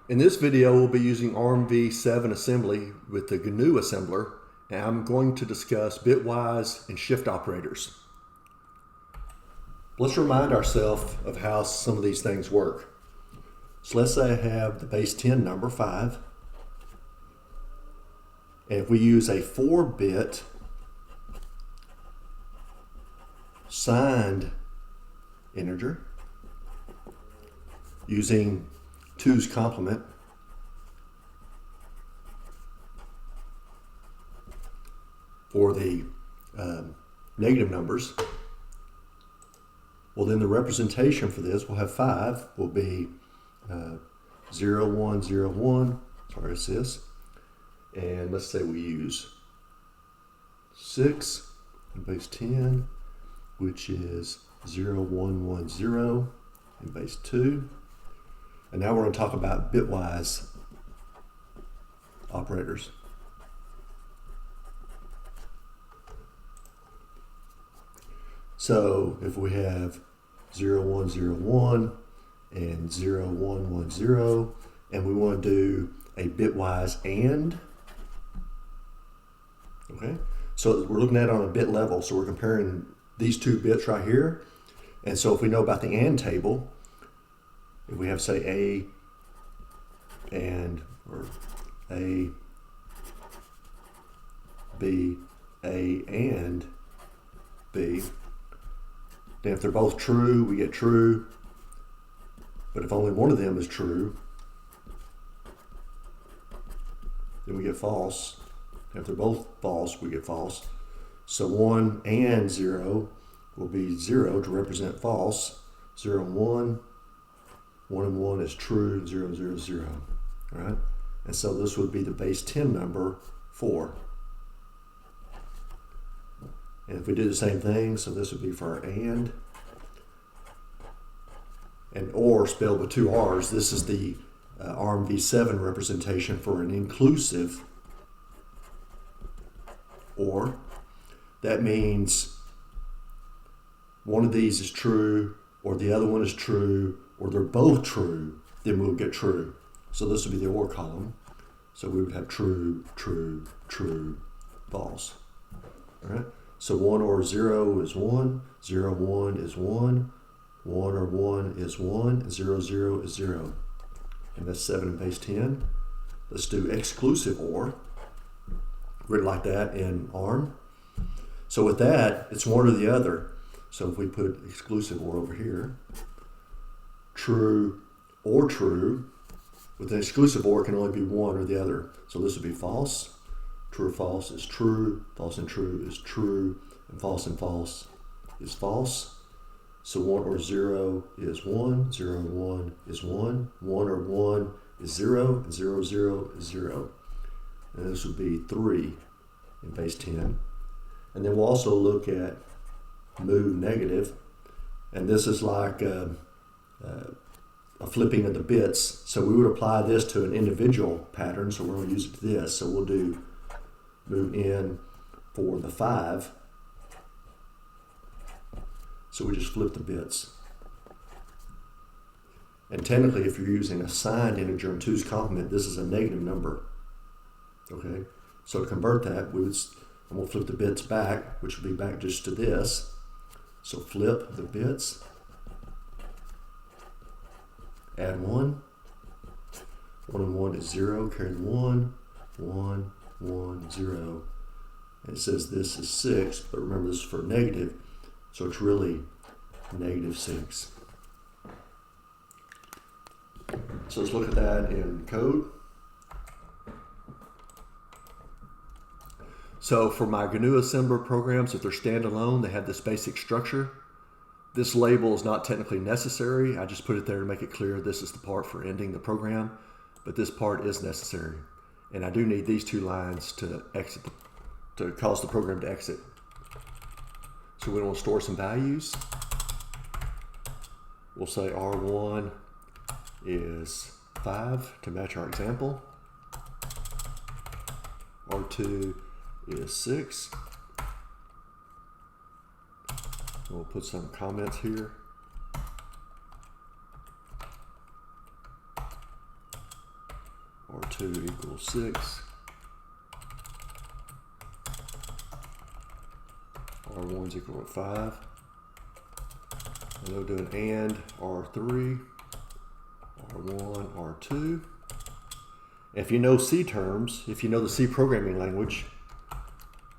In this video, we'll be using ARMv7 assembly with the GNU assembler, and I'm going to discuss bitwise and shift operators. Let's remind ourselves of how some of these things work. So let's say I have the base 10 number 5, and if we use a 4-bit signed integer using 2's complement, for the negative numbers, well, then the representation for this will have 5 will be 0, 1, 0, 1. Sorry, it's this. And let's say we use 6 in base 10, which is 0, 1, 1, 0 in base 2. And now we're going to talk about bitwise operators. So if we have 0, 1, 0, 1 and 0, 1, 1, 0, and we want to do a bitwise AND, okay? So we're looking at it on a bit level, so we're comparing these two bits right here. And so if we know about the AND table, if we have, say, A and, or A, B, A and B, then if they're both true, we get true. But if only one of them is true, then we get false. And if they're both false, we get false. So 1 and 0 will be 0 to represent false. 0 and 1. 1 and 1 is true, 0, 0, 0, right? And so this would be the base 10 number 4. And if we do the same thing, so this would be for our and or spelled with 2 R's. This is the ARMv7 representation for an inclusive or. That means one of these is true, or the other one is true, or they're both true, then we'll get true. So this would be the or column. So we would have true, true, true, false. All right. So 1 or 0 is 1, 0, 1 is 1, 1 or 1 is 1, and 0, 0 is 0. And that's 7 in base 10. Let's do exclusive or, written like that in ARM. So with that, it's one or the other. So if we put exclusive or over here, true or true, with an exclusive or, it can only be one or the other. So this would be false. True or false is true, false and true is true, and false is false. So 1 or 0 is 1, 0 and 1 is 1, 1 or 1 is 0, and 0, 0 is 0. And this would be 3 in base 10. And then we'll also look at move negative, and this is like a flipping of the bits. So we would apply this to an individual pattern, so we're going to use it to this. So we'll do move in for the 5. So we just flip the bits. And technically, if you're using a signed integer in 2's complement, this is a negative number. Okay? So to convert that, and we'll flip the bits back, which will be back just to this. So flip the bits. Add 1. 1 and 1 is 0. Carry the 1. 1, 1, 0. And it says this is 6, but remember this is for negative, so it's really negative 6. So let's look at that in code. So for my GNU assembler programs, if they're standalone, they have this basic structure. This label is not technically necessary. I just put it there to make it clear this is the part for ending the program, but this part is necessary. And I do need these 2 lines to exit, to cause the program to exit. So we want to store some values. We'll say R1 is 5 to match our example. R2 is 6. We'll put some comments here. R2 equals 6. R1's equal to 5. And they'll do an AND R3, R1, R2. If you know C terms, if you know the C programming language,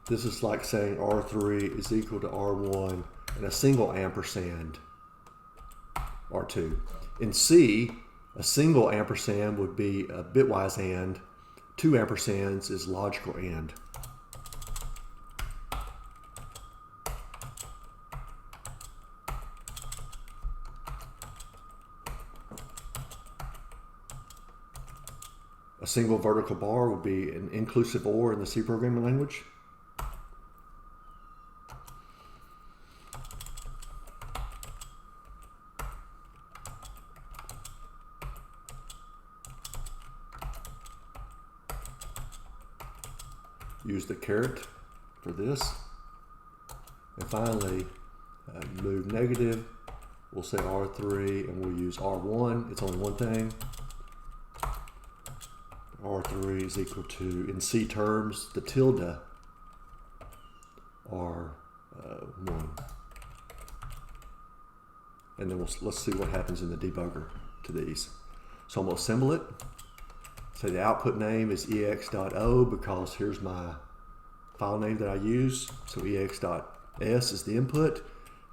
this is like saying R3 is equal to R1 and a single ampersand R2. In C, a single ampersand would be a bitwise AND. 2 ampersands is logical AND. A single vertical bar would be an inclusive OR in the C programming language. Use the caret for this. And finally, move negative. We'll say R3 and we'll use R1. It's only one thing. R3 is equal to, in C terms, the tilde R1. And then let's see what happens in the debugger to these. So I'm going to assemble it. Say the output name is ex.o because here's my file name that I use. So ex.s is the input.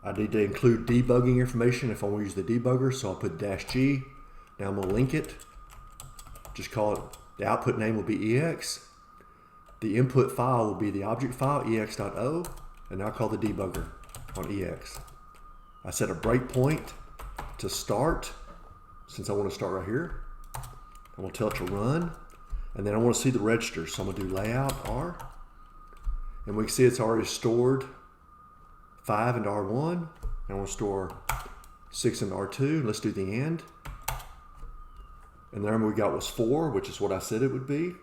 I need to include debugging information if I want to use the debugger, so I'll put -g. Now I'm going to link it. Just call it, the output name will be ex. The input file will be the object file, ex.o, and I'll call the debugger on ex. I set a breakpoint to start, since I want to start right here. I'm going to tell it to run, and then I want to see the register, so I'm going to do layout R, and we can see it's already stored 5 into R1, and I want to store 6 into R2. Let's do the AND. And the number we got was 4, which is what I said it would be.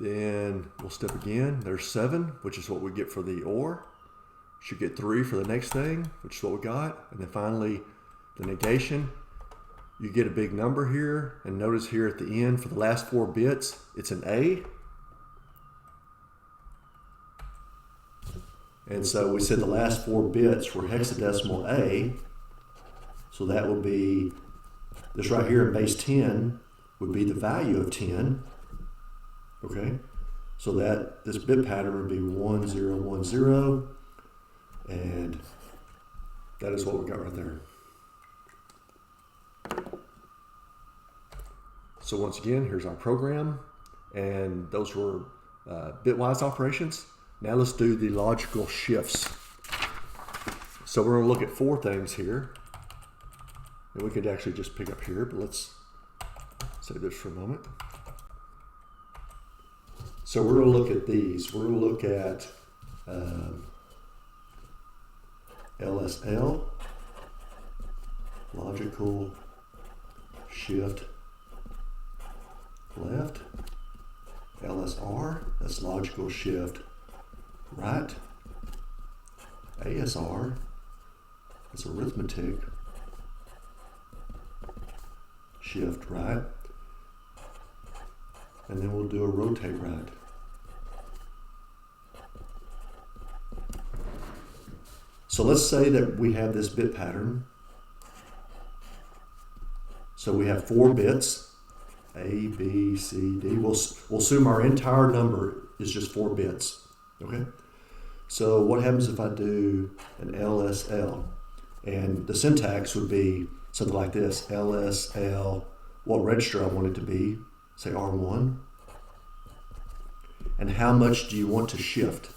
Then we'll step again. There's 7, which is what we get for the OR. Should get 3 for the next thing, which is what we got. And then finally, the negation. You get a big number here, and notice here at the end, for the last 4 bits, it's an A. And so we said the last 4 bits were hexadecimal A. So that will be, this right here in base 10 would be the value of 10. Okay, so that this bit pattern would be 1010, and that is what we got right there. So once again, here's our program, and those were bitwise operations. Now let's do the logical shifts. So we're going to look at 4 things here, and we could actually just pick up here, but let's save this for a moment. So we're going to look at these. We're going to look at LSL, logical shift left, LSR, that's logical shift right, ASR, that's arithmetic shift right, and then we'll do a rotate right. So let's say that we have this bit pattern. So we have 4 bits, A, B, C, D. We'll assume our entire number is just 4 bits, okay? So what happens if I do an LSL? And the syntax would be something like this, LSL, what register I want it to be, say R1. And how much do you want to shift?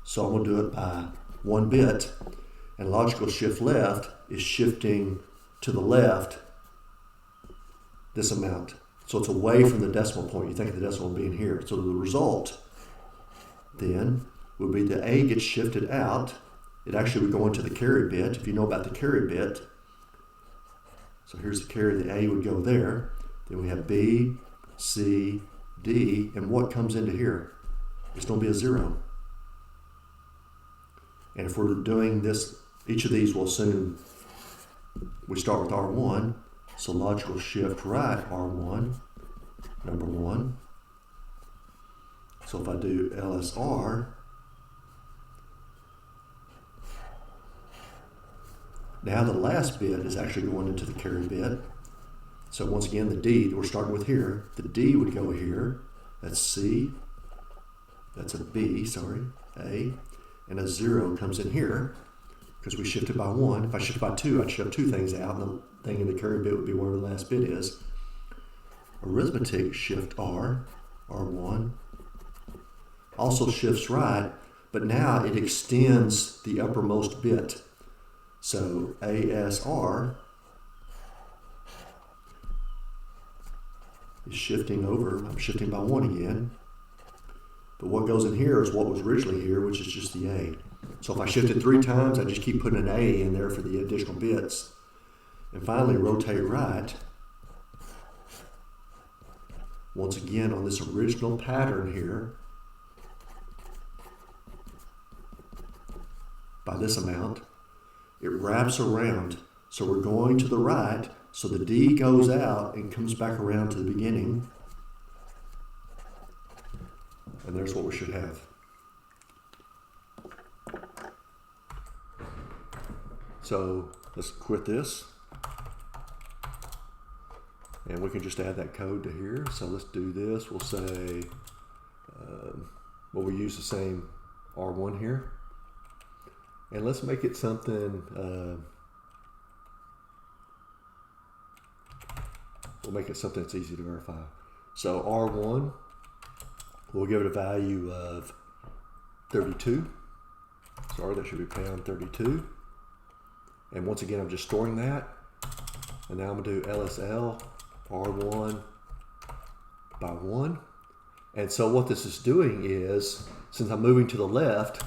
So I'm going to do it by 1 bit, and logical shift left is shifting to the left this amount. So it's away from the decimal point. You think of the decimal being here. So the result then would be the A gets shifted out. It actually would go into the carry bit. If you know about the carry bit, so here's the carry, the A would go there. Then we have B, C, D, and what comes into here? It's going to be a 0. And if we're doing this, each of these will assume we start with R1, So logical shift right R1, number 1. So if I do LSR, now the last bit is actually going into the carry bit. So once again, the D, we're starting with here. The D would go here. That's C. That's a B, sorry, A. And a 0 comes in here because we shifted by 1. If I shifted by 2, I'd shift 2 things out, and the thing in the carry bit would be wherever the last bit is. Arithmetic shift R, R1, also shifts right, but now it extends the uppermost bit. So ASR is shifting over. I'm shifting by 1 again. But what goes in here is what was originally here, which is just the A. So if I shift it 3 times, I just keep putting an A in there for the additional bits. And finally, rotate right. Once again, on this original pattern here, by this amount, it wraps around. So we're going to the right, so the D goes out and comes back around to the beginning. And there's what we should have. So let's quit this. And we can just add that code to here. So let's do this. We'll say, well, we use the same R1 here. And let's make it something, we'll make it something that's easy to verify. So R1, we'll give it a value of 32. Sorry, that should be pound 32. And once again, I'm just storing that. And now I'm gonna do LSL R1 by 1. And so what this is doing is, since I'm moving to the left,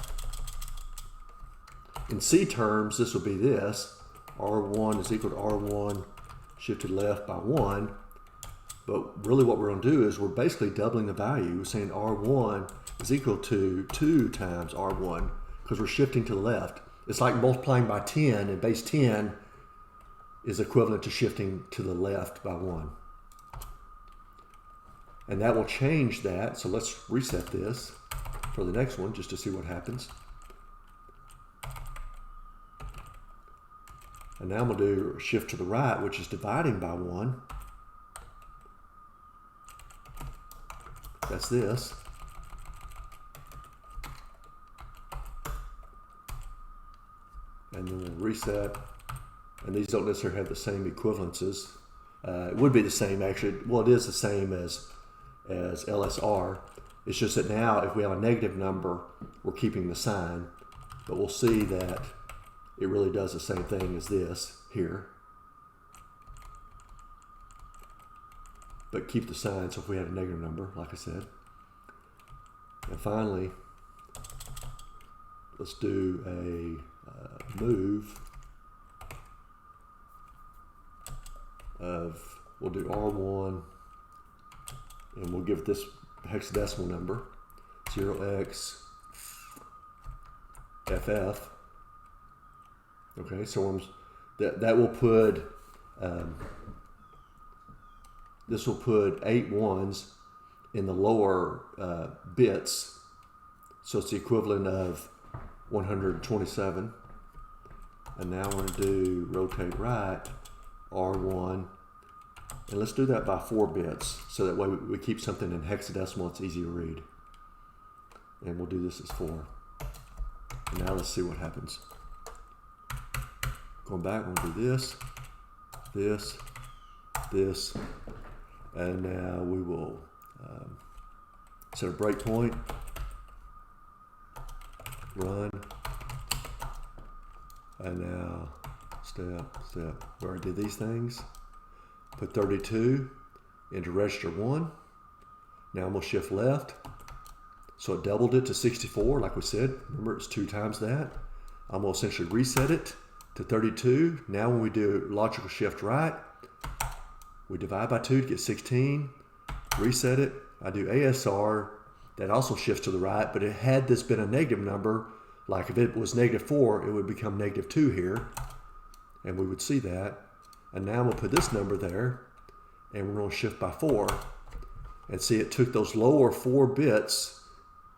in C terms, this will be this. R1 is equal to R1 shifted left by 1. But really what we're going to do is we're basically doubling the value. We're saying R1 is equal to 2 times R1 because we're shifting to the left. It's like multiplying by 10, and base 10 is equivalent to shifting to the left by 1. And that will change that. So let's reset this for the next one just to see what happens. And now I'm going to do shift to the right, which is dividing by 1. That's this. And then we'll reset. And these don't necessarily have the same equivalences. It would be the same actually. Well, it is the same as LSR. It's just that now if we have a negative number, we're keeping the sign. But we'll see that it really does the same thing as this here. But keep the sign, so if we have a negative number, like I said. And finally, let's do a move of, we'll do R1, and we'll give this hexadecimal number, 0x FF. Okay, so that will put, this will put 8 ones in the lower bits, so it's the equivalent of 127. And now we're going to do rotate right, R1, and let's do that by 4 bits, so that way we keep something in hexadecimal, it's easy to read. And we'll do this as 4. And now let's see what happens. Going back, we'll do this, this, this, and now we will set a breakpoint, run, and now step. We already did these things. Put 32 into register 1. Now I'm going to shift left. So it doubled it to 64, like we said. Remember, it's 2 times that. I'm going to essentially reset it to 32. Now when we do logical shift right, we divide by 2 to get 16, reset it. I do ASR, that also shifts to the right, but had this been a negative number, like if it was -4, it would become -2 here, and we would see that. And now I'm going to put this number there, and we're going to shift by 4. And see, it took those lower 4 bits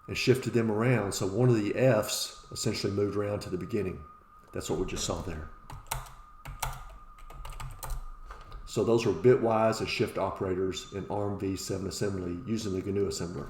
and shifted them around. So one of the F's essentially moved around to the beginning. That's what we just saw there. So those are bitwise and shift operators in ARMv7 assembly using the GNU assembler.